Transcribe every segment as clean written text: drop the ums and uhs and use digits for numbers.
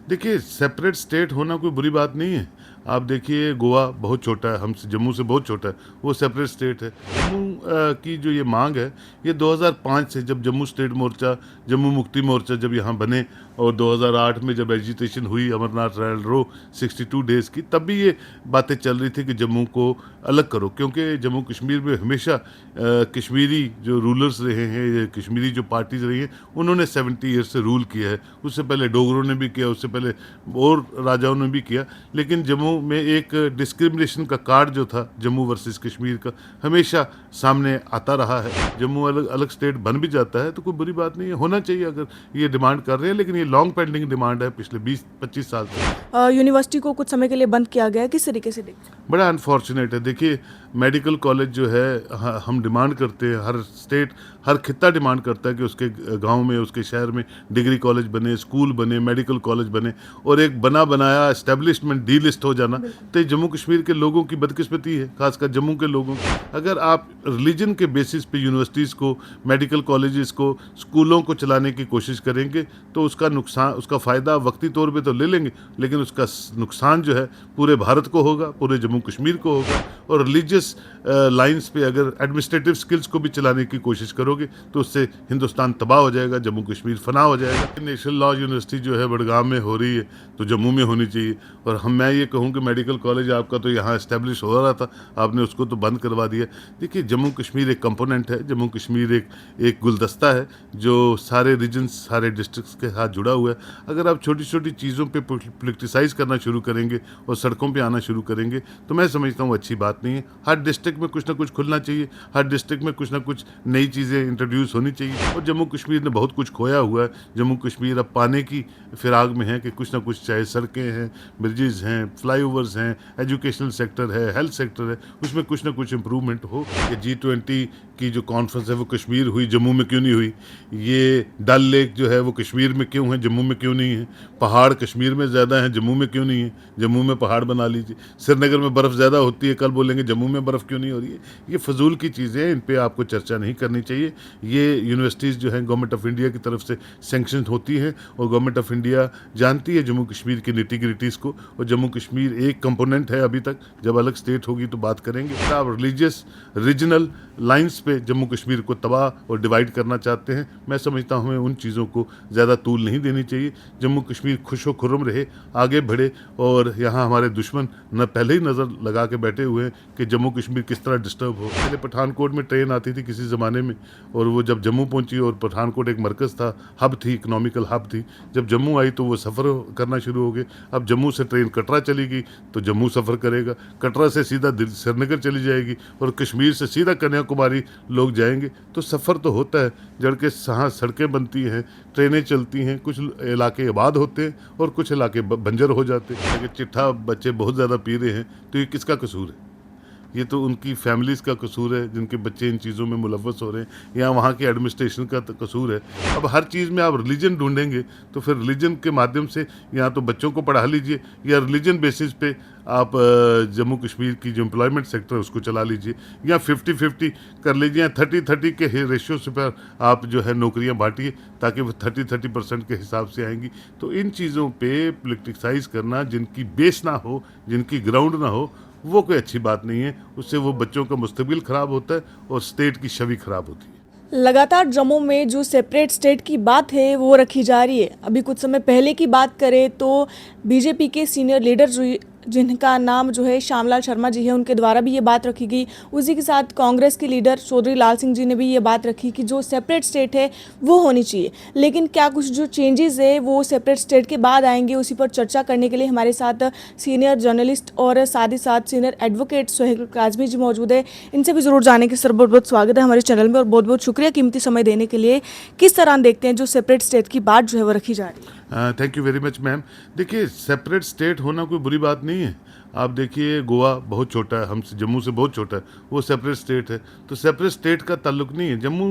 देखिए, separate state होना कोई बुरी बात नहीं है। आप देखिए गोवा बहुत छोटा है, हमसे जम्मू से बहुत छोटा है, वो सेपरेट स्टेट है। जम्मू की जो ये मांग है, ये 2005 से जब जम्मू स्टेट मोर्चा, जम्मू मुक्ति मोर्चा जब यहाँ बने और 2008 में जब एजिटेशन हुई अमरनाथ रैल रो 62 डेज़ की, तब भी ये बातें चल रही थी कि जम्मू को अलग करो, क्योंकि जम्मू कश्मीर में हमेशा कश्मीरी जो रूलर्स रहे हैं, ये कश्मीरी जो पार्टीज रही हैं, उन्होंने 70 ईयर से रूल किया है। उससे पहले डोगरों ने भी किया, उससे पहले और राजाओं ने भी किया। लेकिन जम्मू में एक डिस्क्रिमिनेशन का कार्ड जो था जम्मू वर्सेस कश्मीर का, हमेशा सामने आता रहा है। जम्मू अलग अलग स्टेट बन भी जाता है तो कोई बुरी बात नहीं है, होना चाहिए अगर ये डिमांड कर रहे हैं, लेकिन ये लॉन्ग पेंडिंग डिमांड है पिछले 20-25 साल से। यूनिवर्सिटी को कुछ समय के लिए बंद किया गया है, किस तरीके से देखते हैं? बड़ा अनफॉर्चुनेट है। देखिए, मेडिकल कॉलेज जो है, हम डिमांड करते हैं, हर स्टेट, हर खित्ता डिमांड करता है कि उसके गांव में, उसके शहर में डिग्री कॉलेज बने, स्कूल बने, मेडिकल कॉलेज बने, और एक बना बनाया एस्टेब्लिशमेंट डीलिस्ट हो जाना तो ये जम्मू कश्मीर के लोगों की बदकिस्मती है, खासकर जम्मू के लोगों की। अगर आप रिलीजन के बेसिस पे यूनिवर्सिटीज़ को, मेडिकल कॉलेजेस को, स्कूलों को चलाने की कोशिश करेंगे तो उसका नुकसान, उसका फ़ायदा वक्ती तौर पे तो ले लेंगे, लेकिन उसका नुकसान जो है पूरे भारत को होगा, पूरे जम्मू कश्मीर को होगा। और रिलीजियस लाइंस पे अगर एडमिनिस्ट्रेटिव स्किल्स को भी चलाने की कोशिश करोगे तो उससे हिंदुस्तान तबाह हो जाएगा, जम्मू कश्मीर फना हो जाएगा। नेशनल लॉ यूनिवर्सिटी जो है बड़गाम में हो रही है तो जम्मू में होनी चाहिए। और मैं ये कहूँ कि मेडिकल कॉलेज आपका तो यहाँ इस्टेब्लिश हो रहा था, आपने उसको तो बंद करवा दिया। देखिए, जम्मू कश्मीर एक कंपोनेंट है, जम्मू कश्मीर एक गुलदस्ता है जो सारे रीजन्स, सारे डिस्ट्रिक्ट्स के साथ जुड़ा हुआ है। अगर आप छोटी छोटी चीज़ों पे पोलिटिसाइज करना शुरू करेंगे और सड़कों पे आना शुरू करेंगे तो मैं समझता हूँ अच्छी बात नहीं है। हर डिस्ट्रिक्ट में कुछ ना कुछ खुलना चाहिए, हर डिस्ट्रिक्ट में कुछ ना कुछ नई चीज़ें इंट्रोड्यूस होनी चाहिए। और जम्मू कश्मीर ने बहुत कुछ खोया हुआ है। जम्मू कश्मीर अब पाने की फिराक में है कि कुछ ना कुछ, चाहे सड़कें हैं, ब्रिजेस हैं, फ्लाईओवर्स हैं, एजुकेशनल सेक्टर है, हेल्थ सेक्टर है, उसमें कुछ ना कुछ इम्प्रूवमेंट हो। कि G20 की जो कॉन्फ्रेंस है वो कश्मीर हुई, जम्मू में क्यों नहीं हुई? ये डल लेक जो है वो कश्मीर में क्यों है, जम्मू में क्यों नहीं है? पहाड़ कश्मीर में ज़्यादा हैं, जम्मू में क्यों नहीं है? जम्मू में पहाड़ बना लीजिए। श्रीनगर में बर्फ़ ज़्यादा होती है, कल बोलेंगे जम्मू में बर्फ़ क्यों नहीं हो रही है? ये फजूल की चीज़ें हैं, इन पे आपको चर्चा नहीं करनी चाहिए। ये यूनिवर्सिटीज़ जो हैं गवर्नमेंट ऑफ इंडिया की तरफ से सेंक्शन होती हैं और गवर्नमेंट ऑफ इंडिया जानती है जम्मू कश्मीर की निटी-ग्रिटीज़ को। और जम्मू कश्मीर एक कंपोनेंट है अभी तक, जब अलग स्टेट होगी तो बात करेंगे। आप रिलीजियस रीजनल लाइंस पे जम्मू कश्मीर को तबाह और डिवाइड करना चाहते हैं, मैं समझता हूँ हमें उन चीज़ों को ज़्यादा तूल नहीं देनी चाहिए। जम्मू कश्मीर खुश व खुर्रम रहे, आगे बढ़े। और यहाँ हमारे दुश्मन न पहले ही नज़र लगा के बैठे हुए हैं कि जम्मू कश्मीर किस तरह डिस्टर्ब हो। पहले पठानकोट में ट्रेन आती थी किसी ज़माने में, और वो जब जम्मू पहुँची, और पठानकोट एक मरकज़ था, हब थी, इकनॉमिकल हब थी, जब जम्मू आई तो वो सफ़र करना शुरू हो गए। अब जम्मू से ट्रेन कटरा चली गई तो जम्मू सफ़र करेगा, कटरा से सीधा श्रीनगर चली जाएगी, और कश्मीर से सीधा कन्याकुमारी लोग जाएंगे। तो सफ़र तो होता है, जड़ के यहाँ सड़कें बनती हैं, ट्रेनें चलती हैं, कुछ इलाके आबाद होते हैं और कुछ इलाके बंजर हो जाते हैं। अगर चिट्ठा बच्चे बहुत ज़्यादा पी रहे हैं तो ये किसका कसूर है? ये तो उनकी फैमिलीज़ का कसूर है जिनके बच्चे इन चीज़ों में मुलव्वस हो रहे हैं, या वहाँ के एडमिनिस्ट्रेशन का तो कसूर है। अब हर चीज़ में आप रिलीजन ढूंढेंगे तो फिर रिलीजन के माध्यम से या तो बच्चों को पढ़ा लीजिए, या रिलीजन बेसिस पे आप जम्मू कश्मीर की जो एम्प्लॉयमेंट सेक्टर है उसको चला लीजिए, या 50-50 कर लीजिए, या 30-30 के रेशियो से पर आप जो है नौकरियाँ बांटिए, ताकि वो 30-30% के हिसाब से आएंगी। तो इन चीज़ों पे पोलिटिसाइज़ करना, जिनकी बेस ना हो, जिनकी ग्राउंड ना हो, वो कोई अच्छी बात नहीं है। उससे वो बच्चों का मुस्तकबिल ख़राब होता है और स्टेट की छवि ख़राब होती है। लगातार जम्मू में जो सेपरेट स्टेट की बात है वो रखी जा रही है। अभी कुछ समय पहले की बात करें तो बीजेपी के सीनियर लीडर जिनका नाम जो है श्यामलाल शर्मा जी है, उनके द्वारा भी ये बात रखी गई। उसी के साथ कांग्रेस के लीडर चौधरी लाल सिंह जी ने भी ये बात रखी कि जो सेपरेट स्टेट है वो होनी चाहिए। लेकिन क्या कुछ जो चेंजेस है वो सेपरेट स्टेट के बाद आएंगे, उसी पर चर्चा करने के लिए हमारे साथ सीनियर जर्नलिस्ट और साथ ही साथ सीनियर एडवोकेट सोहेल काजमी जी मौजूद है। इनसे भी ज़रूर जानेंगे। सर, बहुत बहुत स्वागत है हमारे चैनल में और बहुत बहुत शुक्रिया कीमती समय देने के लिए। किस तरह देखते हैं जो सेपरेट स्टेट की बात जो है वो रखी जा रही है? Thank you very much ma'am. देखिए, सेपरेट स्टेट होना कोई बुरी बात नहीं है। आप देखिए गोवा बहुत छोटा है, हमसे जम्मू से बहुत छोटा है, वो सेपरेट स्टेट है। तो सेपरेट स्टेट का ताल्लुक नहीं है। जम्मू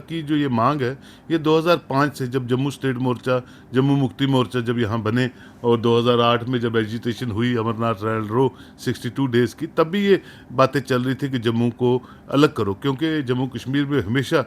की जो ये मांग है, ये 2005 से जब जम्मू स्टेट मोर्चा, जम्मू मुक्ति मोर्चा जब यहाँ बने, और 2008 में जब एजिटेशन हुई अमरनाथ ट्रायल रो 62 डेज़ की, तब भी ये बातें चल रही थी कि जम्मू को अलग करो, क्योंकि जम्मू कश्मीर में हमेशा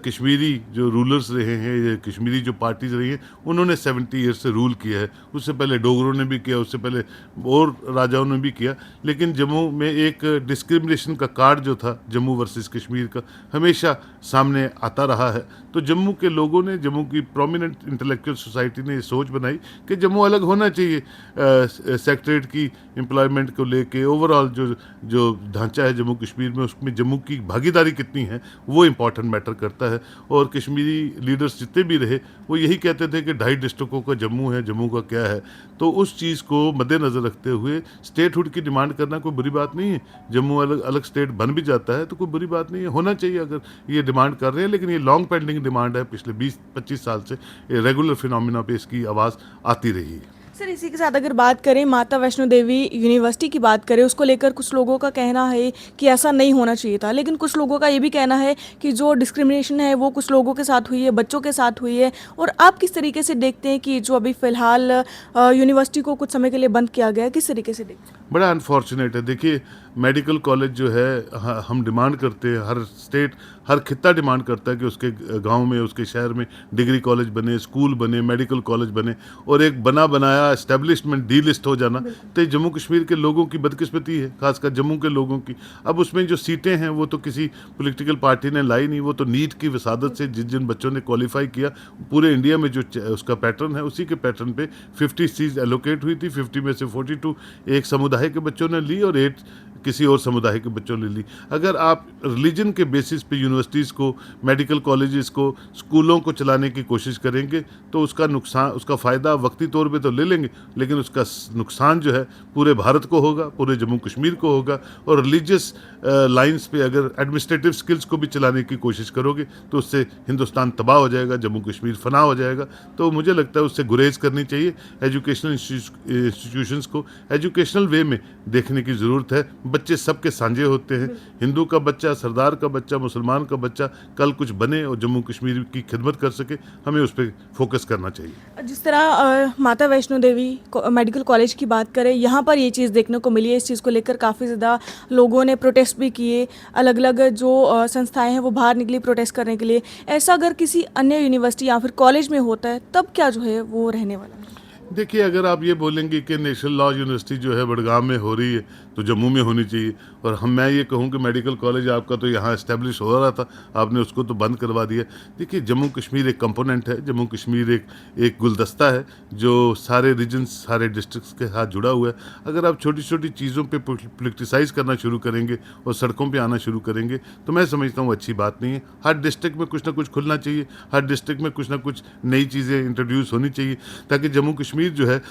कश्मीरी जो रूलर्स रहे हैं, ये कश्मीरी जो पार्टीज रही हैं, उन्होंने 70 ईयर से रूल किया है। उससे पहले डोगरों ने भी किया, उससे पहले और राजाओं ने भी किया। लेकिन जम्मू में एक डिस्क्रिमिनेशन का कार्ड जो था जम्मू वर्सेस कश्मीर का, हमेशा सामने आता रहा है। तो जम्मू के लोगों ने, जम्मू की प्रोमिनेंट इंटेलेक्चुअल सोसाइटी ने ये सोच बनाई कि जम्मू अलग होना चाहिए। सेक्रेटरीट की एम्प्लॉयमेंट को लेके ओवरऑल जो जो ढांचा है जम्मू कश्मीर में, उसमें जम्मू की भागीदारी कितनी है वो इम्पॉर्टेंट मैटर करता है। और कश्मीरी लीडर्स जितने भी रहे, वो यही कहते थे कि 2.5 डिस्ट्रिक्टों का जम्मू है, जम्मू का क्या है। तो उस चीज़ को मद्देनज़र रखते हुए स्टेटहुड की डिमांड करना कोई बुरी बात नहीं है। जम्मू अलग अलग स्टेट बन भी जाता है तो कोई बुरी बात नहीं है, होना चाहिए अगर ये डिमांड कर रहे हैं। लेकिन ये लॉन्ग पेंडिंग डिमांड है, पिछले 20-25 साल से ये रेगुलर फिनोमिना पे इसकी आवाज़ आती रही है। सर, इसी के साथ अगर बात करें माता वैष्णो देवी यूनिवर्सिटी की बात करें, उसको लेकर कुछ लोगों का कहना है कि ऐसा नहीं होना चाहिए था, लेकिन कुछ लोगों का ये भी कहना है कि जो डिस्क्रिमिनेशन है वो कुछ लोगों के साथ हुई है, बच्चों के साथ हुई है। और आप किस तरीके से देखते हैं कि जो अभी फ़िलहाल यूनिवर्सिटी को कुछ समय के लिए बंद किया गया है, किस तरीके से देखते हैं? बड़ा अनफॉर्चुनेट है। देखिए, मेडिकल कॉलेज जो है, हम डिमांड करते हैं, हर स्टेट, हर खित्ता डिमांड करता है कि उसके गांव में, उसके शहर में डिग्री कॉलेज बने, स्कूल बने, मेडिकल कॉलेज बने। और एक बना बनाया एस्टेब्लिशमेंट डीलिस्ट हो जाना, तो ये जम्मू कश्मीर के लोगों की बदकिस्मती है, खासकर जम्मू के लोगों की। अब उसमें जो सीटें हैं वो तो किसी पॉलिटिकल पार्टी ने लाई नहीं, वो तो नीट की वसादत से जिन जिन बच्चों ने क्वालिफाई किया, पूरे इंडिया में जो उसका पैटर्न है, उसी के पैटर्न पे 50 सीट एलोकेट हुई थी। 50 में से 42 एक समुदाय के बच्चों ने ली और 8 किसी और समुदाय के बच्चों ने ली। अगर आप रिलीजन के बेसिस पे यूनिवर्सिटीज़ को, मेडिकल कॉलेजेस को, स्कूलों को चलाने की कोशिश करेंगे तो उसका नुकसान, उसका फ़ायदा वक्ती तौर पे तो ले लेंगे, लेकिन उसका नुकसान जो है पूरे भारत को होगा, पूरे जम्मू कश्मीर को होगा। और रिलीजियस लाइंस पे अगर एडमिनिस्ट्रेटिव स्किल्स को भी चलाने की कोशिश करोगे तो उससे हिंदुस्तान तबाह हो जाएगा, जम्मू कश्मीर फना हो जाएगा। तो मुझे लगता है उससे गुरेज करनी चाहिए। एजुकेशनल इंस्टीट्यूशंस को एजुकेशनल वे में देखने की ज़रूरत है। बच्चे सबके साझे होते हैं, हिंदू का बच्चा, सरदार का बच्चा, मुसलमान का बच्चा कल कुछ बने और जम्मू कश्मीर की खिदमत कर सके, हमें उस पर फोकस करना चाहिए। जिस तरह माता वैष्णो देवी मेडिकल कॉलेज की बात करें, यहाँ पर ये चीज़ देखने को मिली है। इस चीज़ को लेकर काफ़ी ज़्यादा लोगों ने प्रोटेस्ट भी किए, अलग अलग जो संस्थाएं हैं वो बाहर निकली प्रोटेस्ट करने के लिए। ऐसा अगर किसी अन्य यूनिवर्सिटी या फिर कॉलेज में होता है, तब क्या जो है वो रहने वाला है? देखिए, अगर आप ये बोलेंगे कि नेशनल लॉ यूनिवर्सिटी जो है बड़गाम में हो रही है तो जम्मू में होनी चाहिए, और मैं ये कहूँ कि मेडिकल कॉलेज आपका तो यहाँ इस्टेब्लिश हो रहा था, आपने उसको तो बंद करवा दिया। देखिए, जम्मू कश्मीर एक कंपोनेंट है, जम्मू कश्मीर एक गुलदस्ता है जो सारे रीजन्स, सारे डिस्ट्रिक्ट्स के साथ जुड़ा हुआ है। अगर आप छोटी छोटी चीज़ों पे पोलिटिसाइज़ करना शुरू करेंगे और सड़कों पे आना शुरू करेंगे तो मैं समझता हूँ अच्छी बात नहीं है। हर डिस्ट्रिक्ट में कुछ ना कुछ खुलना चाहिए, हर डिस्ट्रिक्ट में कुछ ना कुछ नई चीज़ें इंट्रोड्यूस होनी चाहिए, ताकि जम्मू कश्मीर जो है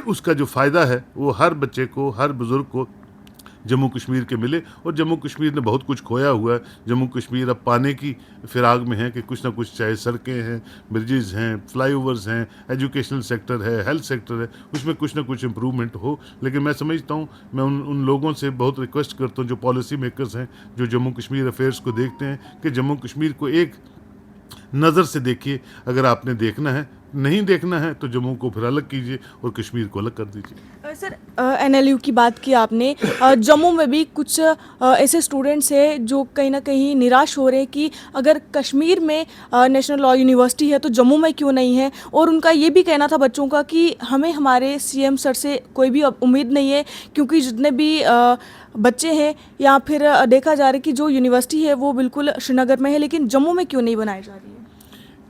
उसका जो फ़ायदा है वो हर बच्चे को, हर बुज़ुर्ग को जम्मू कश्मीर के मिले। और जम्मू कश्मीर ने बहुत कुछ खोया हुआ है। जम्मू कश्मीर अब पाने की फिराक में है कि कुछ ना कुछ, चाहे सड़कें हैं, ब्रिजेज़ हैं, फ्लाईओवर्स हैं, एजुकेशनल सेक्टर है, हेल्थ सेक्टर है, उसमें कुछ ना कुछ इम्प्रूवमेंट हो। लेकिन मैं समझता हूँ, मैं उन लोगों से बहुत रिक्वेस्ट करता हूँ जो पॉलिसी मेकर्स हैं, जो जम्मू कश्मीर अफेयर्स को देखते हैं, कि जम्मू कश्मीर को एक नज़र से देखिए। अगर आपने देखना है, नहीं देखना है तो जम्मू को फिर अलग कीजिए और कश्मीर को अलग कर दीजिए। सर, एनएलयू की बात की आपने, जम्मू में भी कुछ ऐसे स्टूडेंट्स हैं जो कहीं ना कहीं निराश हो रहे हैं कि अगर कश्मीर में नेशनल लॉ यूनिवर्सिटी है तो जम्मू में क्यों नहीं है। और उनका ये भी कहना था बच्चों का कि हमें हमारे सीएम सर से कोई भी अब उम्मीद नहीं है, क्योंकि जितने भी बच्चे हैं या फिर देखा जा रहा है कि जो यूनिवर्सिटी है वो बिल्कुल श्रीनगर में है, लेकिन जम्मू में क्यों नहीं बनाई जा रही है?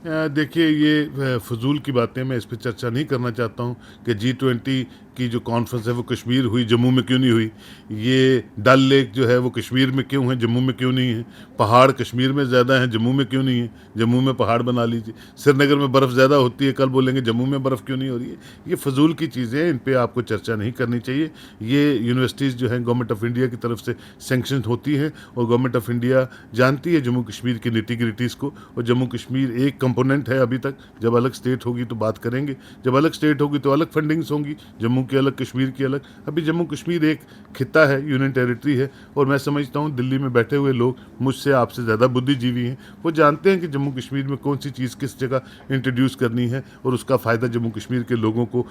देखिए, ये फजूल की बातें, मैं इस पर चर्चा नहीं करना चाहता हूँ कि G20 की जो कॉन्फ्रेंस है वो कश्मीर हुई, जम्मू में क्यों नहीं हुई। ये डल लेक जो है वो कश्मीर में क्यों है, जम्मू में क्यों नहीं है। पहाड़ कश्मीर में ज़्यादा हैं, जम्मू में क्यों नहीं है, जम्मू में पहाड़ बना लीजिए। श्रीनगर में बर्फ़ ज़्यादा होती है, कल बोलेंगे जम्मू में बर्फ़ क्यों नहीं हो रही है। ये फजूल की चीज़ें हैं, इन पर आपको चर्चा नहीं करनी चाहिए। ये यूनिवर्सिटीज़ जो हैं गवर्नमेंट ऑफ इंडिया की तरफ से सेंक्शन होती हैं, और गवर्नमेंट ऑफ इंडिया जानती है जम्मू कश्मीर की निटी ग्रिटीज़ को। और जम्मू कश्मीर एक कंपोनेंट है अभी तक। जब अलग स्टेट होगी तो बात करेंगे, जब अलग स्टेट होगी तो अलग फंडिंग्स होंगी, जम्मू की अलग, कश्मीर की अलग। अभी जम्मू कश्मीर एक खिता है, यूनियन टेरिटरी है, और मैं समझता हूँ दिल्ली में बैठे हुए लोग मुझसे आपसे ज़्यादा बुद्धिजीवी हैं। वो जानते हैं कि जम्मू कश्मीर में कौन सी चीज़ किस जगह इंट्रोड्यूस करनी है और उसका फ़ायदा जम्मू कश्मीर के लोगों को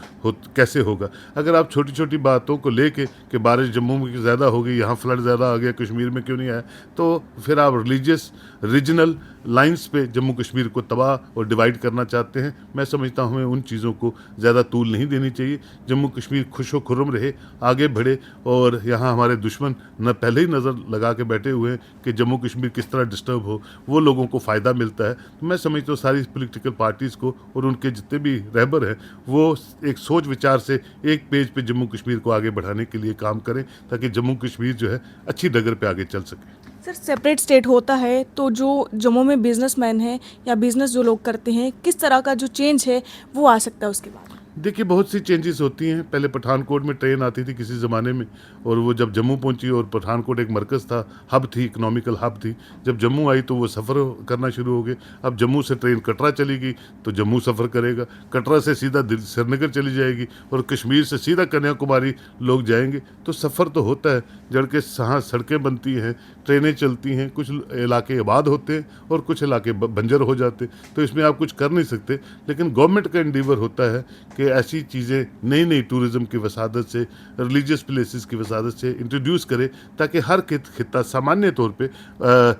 कैसे होगा। अगर आप छोटी छोटी बातों को लेके कि बारिश जम्मू में ज़्यादा हो गई, यहाँ फ्लड ज़्यादा आ गया, कश्मीर में क्यों नहीं आया, तो फिर आप रिलीजियस रीजनल लाइंस पे जम्मू कश्मीर को तबाह और डिवाइड करना चाहते हैं। मैं समझता हूँ हमें उन चीज़ों को ज़्यादा तूल नहीं देनी चाहिए। जम्मू कश्मीर खुश व खुर्रम रहे, आगे बढ़े, और यहाँ हमारे दुश्मन न पहले ही नज़र लगा के बैठे हुए हैं कि जम्मू कश्मीर किस तरह डिस्टर्ब हो, वो लोगों को फ़ायदा मिलता है। तो मैं समझता हूँ सारी पॉलिटिकल पार्टीज़ को और उनके जितने भी रहबर हैं वो एक सोच विचार से एक पेज पे जम्मू कश्मीर को आगे बढ़ाने के लिए काम करें, ताकि जम्मू कश्मीर जो है अच्छी डगर पे आगे चल सके। सर, सेपरेट स्टेट होता है तो जो जम्मू में बिजनेसमैन हैं या बिजनेस जो लोग करते हैं, किस तरह का जो चेंज है वो आ सकता है उसके बाद? देखिए, बहुत सी चेंजेस होती हैं। पहले पठानकोट में ट्रेन आती थी किसी ज़माने में, और वो जब जम्मू पहुंची, और पठानकोट एक मरकज़ था, हब थी, इकोनॉमिकल हब थी। जब जम्मू आई तो वो सफ़र करना शुरू हो गए। अब जम्मू से ट्रेन कटरा चली गई तो जम्मू सफ़र करेगा, कटरा से सीधा श्रीनगर चली जाएगी, और कश्मीर से सीधा कन्याकुमारी लोग जाएंगे। तो सफ़र तो होता है, जड़ के यहाँ सड़कें बनती हैं, ट्रेनें चलती हैं, कुछ इलाके आबाद होते हैं और कुछ इलाके बंजर हो जाते हैं। तो इसमें आप कुछ कर नहीं सकते, लेकिन गवर्नमेंट का एंडीवर होता है कि ऐसी चीज़ें नई नई टूरिज़्म की वसादत से, रिलीजियस प्लेसेस की वसादत से इंट्रोड्यूस करे, ताकि हर खित्ता सामान्य तौर पे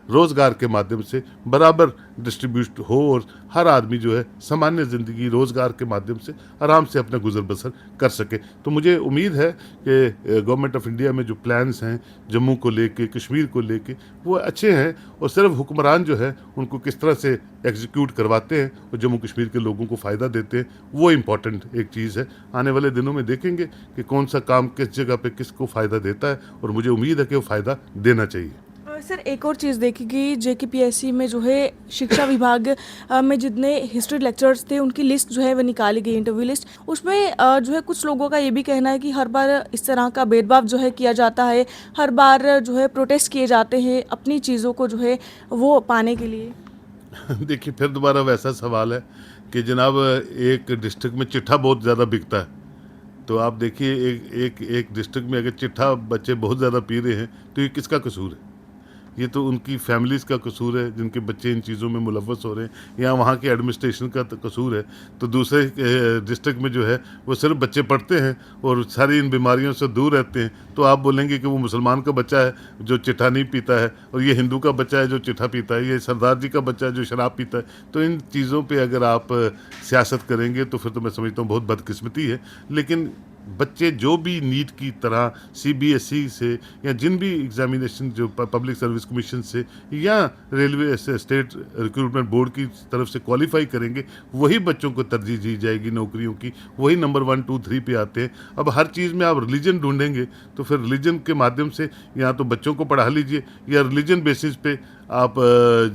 रोज़गार के माध्यम से बराबर डिस्ट्रीब्यूट हो, और हर आदमी जो है सामान्य ज़िंदगी रोज़गार के माध्यम से आराम से अपना गुजर बसर कर सके। तो मुझे उम्मीद है कि गवर्नमेंट ऑफ इंडिया में जो प्लान्स हैं जम्मू को लेके, कश्मीर को लेके, वो अच्छे हैं, और सिर्फ हुक्मरान जो है उनको किस तरह से एग्जीक्यूट करवाते हैं और जम्मू कश्मीर के लोगों को फ़ायदा देते हैं, वो इम्पॉर्टेंट एक चीज़ है। आने वाले दिनों में देखेंगे कि कौन सा काम किस जगह पे किसको फ़ायदा देता है, और मुझे उम्मीद है कि वो फ़ायदा देना चाहिए। सर, एक और चीज़ देखी कि JKPSC में जो है शिक्षा विभाग में जितने हिस्ट्री लेक्चरर्स थे उनकी लिस्ट जो है वो निकाली गई, इंटरव्यू लिस्ट। उसमें जो है कुछ लोगों का ये भी कहना है कि हर बार इस तरह का भेदभाव जो है किया जाता है, हर बार जो है प्रोटेस्ट किए जाते हैं अपनी चीज़ों को जो है वो पाने के लिए। देखिए, फिर दोबारा वैसा सवाल है कि जनाब एक डिस्ट्रिक्ट में चिट्ठा बहुत ज़्यादा बिकता है, तो आप देखिए एक डिस्ट्रिक्ट में अगर चिट्ठा बच्चे बहुत ज़्यादा पी रहे हैं तो ये किसका कसूर है? ये तो उनकी फैमिलीज़ का कसूर है जिनके बच्चे इन चीज़ों में मुलव्वस हो रहे हैं, या वहाँ के एडमिनिस्ट्रेशन का तो कसूर है। तो दूसरे डिस्ट्रिक्ट में जो है वो सिर्फ बच्चे पढ़ते हैं और सारी इन बीमारियों से दूर रहते हैं, तो आप बोलेंगे कि वो मुसलमान का बच्चा है जो चिट्ठा नहीं पीता है, और ये हिंदू का बच्चा है जो चिट्ठा पीता है, ये सरदार जी का बच्चा है जो शराब पीता है। तो इन चीज़ों पर अगर आप सियासत करेंगे तो फिर तो मैं समझता हूँ बहुत बदकिस्मती है। लेकिन बच्चे जो भी नीट की तरह CBSE से, या जिन भी एग्जामिनेशन जो पब्लिक सर्विस कमीशन से या रेलवे से, स्टेट रिक्रूटमेंट बोर्ड की तरफ से क्वालिफाई करेंगे, वही बच्चों को तरजीह दी जाएगी नौकरियों की, वही नंबर 1, 2, 3 पे आते हैं। अब हर चीज़ में आप रिलीजन ढूंढेंगे तो फिर रिलीजन के माध्यम से या तो बच्चों को पढ़ा लीजिए, या रिलीजन बेसिस पे आप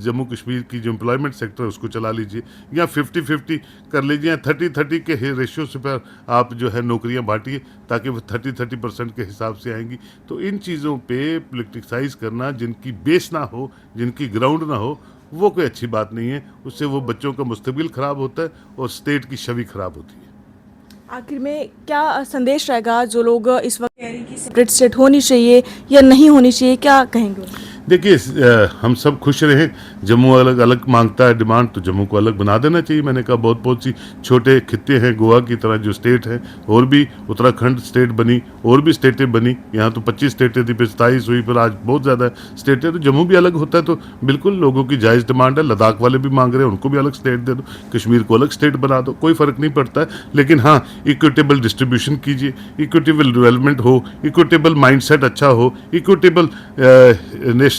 जम्मू कश्मीर की जो एम्प्लॉयमेंट सेक्टर है उसको चला लीजिए, या 50-50 कर लीजिए, या 30-30 के रेशियो से पर आप जो है नौकरियां बांटिए, ताकि वो 30-30% के हिसाब से आएंगी। तो इन चीज़ों पे पॉलिटिसाइज करना, जिनकी बेस ना हो, जिनकी ग्राउंड ना हो, वो कोई अच्छी बात नहीं है। उससे वो बच्चों का मुस्तकबिल ख़राब होता है और स्टेट की छवि ख़राब होती है। आखिर में क्या संदेश रहेगा जो लोग इस वक्त कह रहे हैं कि सेपरेट स्टेट होनी चाहिए या नहीं होनी चाहिए, क्या कहेंगे? देखिए, हम सब खुश रहें। जम्मू अलग अलग मांगता है डिमांड, तो जम्मू को अलग बना देना चाहिए। मैंने कहा बहुत बहुत सी छोटे खित्ते हैं गोवा की तरह जो स्टेट हैं, और भी उत्तराखंड स्टेट बनी, और भी स्टेटें बनी। यहाँ तो 25 स्टेटें थी, फिर 27 हुई, फिर आज बहुत ज़्यादा स्टेटें। तो जम्मू भी अलग होता है तो बिल्कुल लोगों की जायज़ डिमांड है। लद्दाख वाले भी मांग रहे हैं, उनको भी अलग स्टेट दे दो, कश्मीर को अलग स्टेट बना दो, कोई फ़र्क नहीं पड़ता है। लेकिन हाँ, इक्विटेबल डिस्ट्रीब्यूशन कीजिए, इक्विटेबल डेवलपमेंट हो, इक्विटेबल माइंडसेट अच्छा हो, इक्विटेबल नेशनल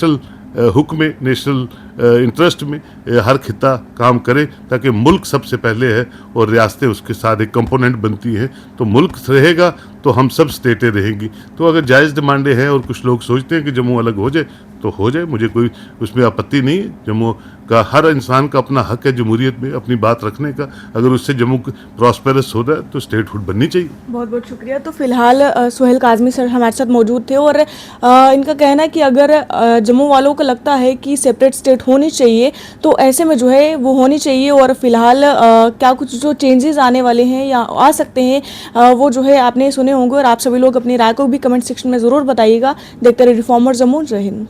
हुक में, नेशनल इंटरेस्ट में हर खिता काम करे, ताकि मुल्क सबसे पहले है और रियासतें उसके साथ एक कंपोनेंट बनती हैं। तो मुल्क रहेगा तो हम सब स्टेटें रहेंगी। तो अगर जायज़ डिमांडें हैं और कुछ लोग सोचते हैं कि जम्मू अलग हो जाए तो हो जाए, मुझे कोई उसमें आपत्ति नहीं है। जम्मू का हर इंसान का अपना हक है जमहूरियत में अपनी बात रखने का। अगर उससे जम्मू प्रॉस्पेरस हो रहा है तो स्टेटहुड बननी चाहिए। बहुत बहुत शुक्रिया। तो फिलहाल सुहेल काज़मी सर हमारे साथ मौजूद थे, और इनका कहना है कि अगर जम्मू वालों को लगता है कि सेपरेट स्टेट होनी चाहिए, तो ऐसे में जो है वो होनी चाहिए। और फिलहाल क्या कुछ जो चेंजेस आने वाले हैं या आ सकते हैं वो जो है आपने सुने होंगे, और आप सभी लोग अपनी राय को भी कमेंट सेक्शन में ज़रूर बताइएगा। देखते रहिए रिफॉर्मर जम्मू। जय हिंद।